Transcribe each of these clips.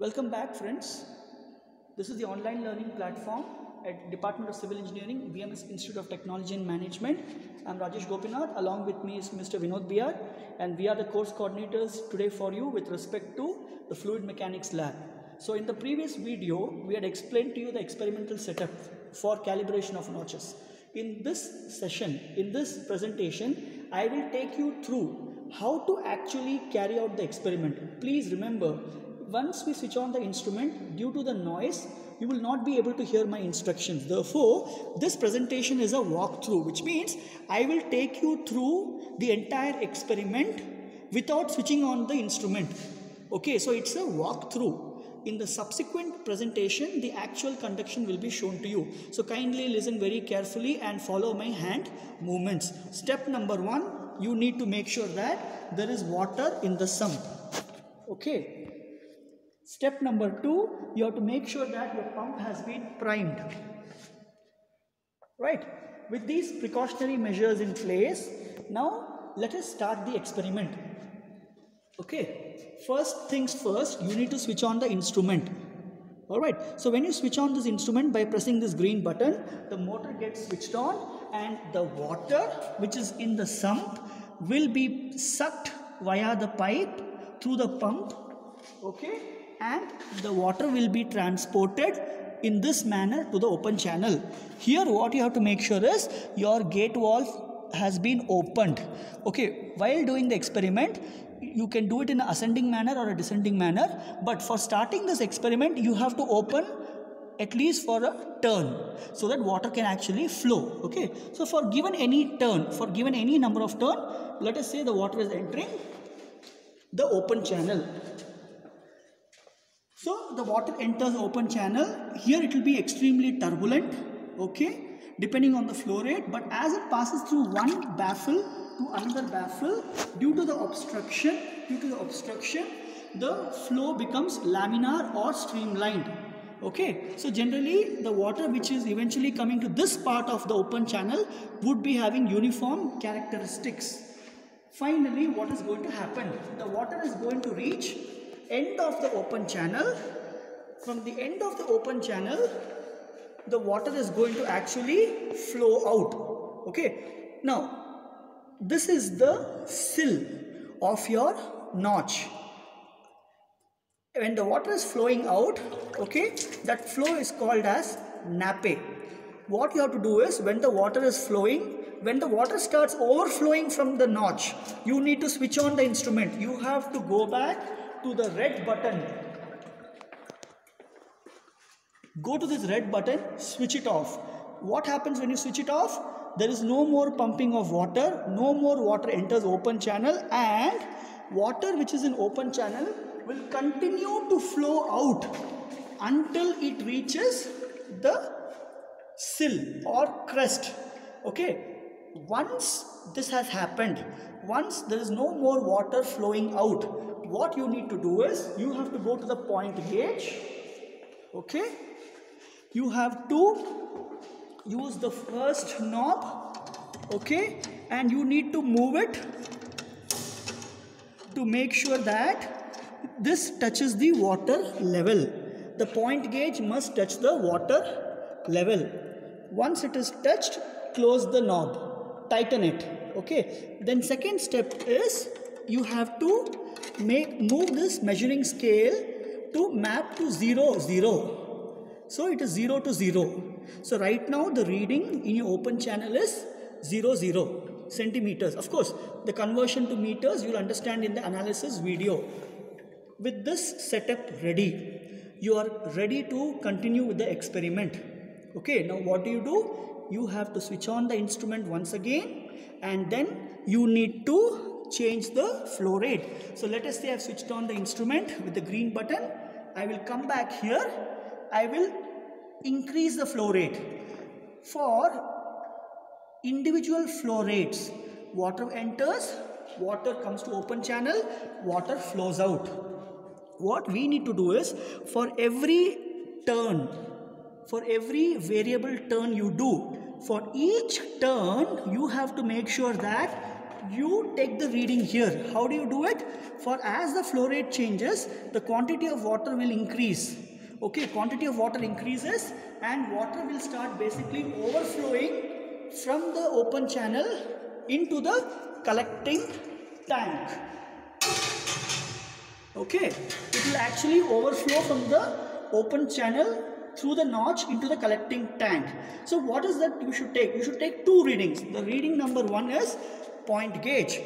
Welcome back, friends. This is the online learning platform at Department of Civil Engineering, BMS Institute of Technology and Management. I'm Rajesh Gopinath. Along with me is Mr. Vinod Biyar, and we are the course coordinators today for you with respect to the fluid mechanics lab. So in the previous video, we had explained to you the experimental setup for calibration of notches. In this session, in this presentation, I will take you through how to actually carry out the experiment. Please remember, once we switch on the instrument, due to the noise, you will not be able to hear my instructions. Therefore, this presentation is a walkthrough, which means I will take you through the entire experiment without switching on the instrument. Okay, so it's a walkthrough. In the subsequent presentation, the actual conduction will be shown to you. So kindly listen very carefully and follow my hand movements. Step number 1, you need to make sure that there is water in the sump. Okay. Step number 2, you have to make sure that your pump has been primed. Right. With these precautionary measures in place, now let us start the experiment. Okay. First things first, you need to switch on the instrument. Alright. So when you switch on this instrument by pressing this green button, the motor gets switched on and the water which is in the sump will be sucked via the pipe through the pump. Okay. And the water will be transported in this manner to the open channel. Here what you have to make sure is your gate valve has been opened. Okay, while doing the experiment, you can do it in an ascending manner or a descending manner, but for starting this experiment, you have to open at least for a turn so that water can actually flow. Okay, so for given any turn, for given any number of turn, let us say the water is entering the open channel. So the water enters open channel. Here it will be extremely turbulent, okay, depending on the flow rate. But as it passes through one baffle to another baffle, due to the obstruction, the flow becomes laminar or streamlined. Okay, so generally the water which is eventually coming to this part of the open channel would be having uniform characteristics. Finally, what is going to happen? The water is going to reach end of the open channel. From the end of the open channel, the water is going to actually flow out. Okay, now this is the sill of your notch. When the water is flowing out, okay, that flow is called as nappe. What you have to do is, when the water is flowing, when the water starts overflowing from the notch, you need to switch on the instrument. You have to go back to the red button. Go to this red button, switch it off. What happens when you switch it off? There is no more pumping of water, no more water enters open channel, and water which is in open channel will continue to flow out until it reaches the sill or crest. Okay, once this has happened, once there is no more water flowing out, what you need to do is, you have to go to the point gauge. Okay, you have to use the first knob, okay, and you need to move it to make sure that this touches the water level. The point gauge must touch the water level. Once it is touched, close the knob, tighten it. Okay, then second step is, you have to move this measuring scale to map to 0, 0. So it is 0 to 0. So right now the reading in your open channel is 0, 0 centimeters. Of course, the conversion to meters you will understand in the analysis video. With this setup ready, you are ready to continue with the experiment. Okay, now what do? You have to switch on the instrument once again, and then you need to change the flow rate. So let us say I have switched on the instrument with the green button. I will come back here. I will increase the flow rate. For individual flow rates, water enters, water comes to open channel, water flows out. What we need to do is, for every turn, for every variable turn you do, for each turn you have to make sure that you take the reading here. How do you do it? For as the flow rate changes, the quantity of water will increase. Okay, quantity of water increases and water will start basically overflowing from the open channel into the collecting tank. Okay, it will actually overflow from the open channel through the notch into the collecting tank. So what is that you should take? You should take two readings. The reading number one is point gauge.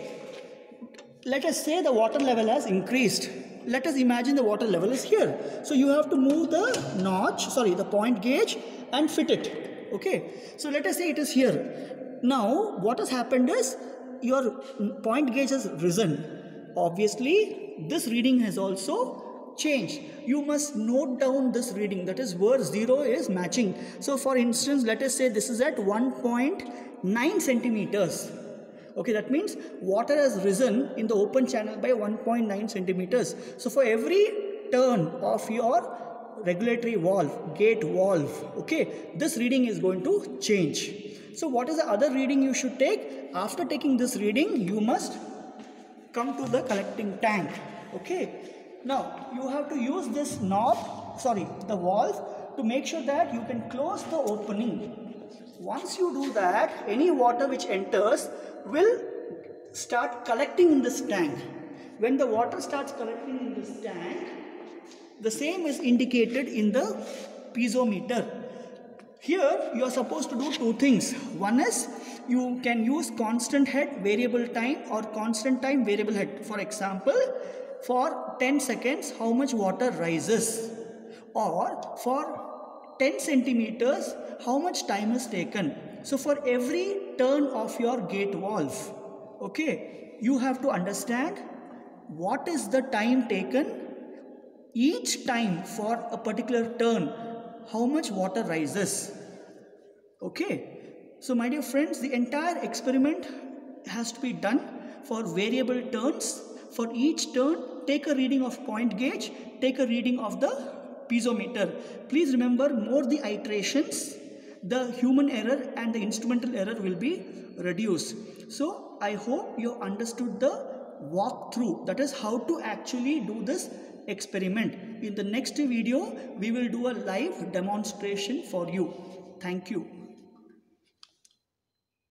Let us say the water level has increased. Let us imagine the water level is here. So you have to move the point gauge and fit it. Okay, so let us say it is here. Now what has happened is your point gauge has risen. Obviously this reading has also changed. You must note down this reading, that is where 0 is matching. So for instance, let us say this is at 1.9 centimeters. Okay, that means water has risen in the open channel by 1.9 centimeters. So for every turn of your regulatory valve, gate valve, okay, this reading is going to change. So what is the other reading you should take? After taking this reading, you must come to the collecting tank. Okay. Now, you have to use this the valve to make sure that you can close the opening. Once you do that, any water which enters will start collecting in this tank. When the water starts collecting in this tank, the same is indicated in the piezometer. Here, you are supposed to do two things. One is, you can use constant head, variable time, or constant time, variable head. For example, for 10 seconds, how much water rises, or for 10 centimeters, how much time is taken. So for every turn of your gate valve, okay, you have to understand what is the time taken each time for a particular turn, how much water rises. Okay, so my dear friends, the entire experiment has to be done for variable turns. For each turn, take a reading of point gauge, take a reading of the piezometer. Please remember, more the iterations, the human error and the instrumental error will be reduced. So I hope you understood the walkthrough, that is how to actually do this experiment. In the next video, we will do a live demonstration for you. Thank you.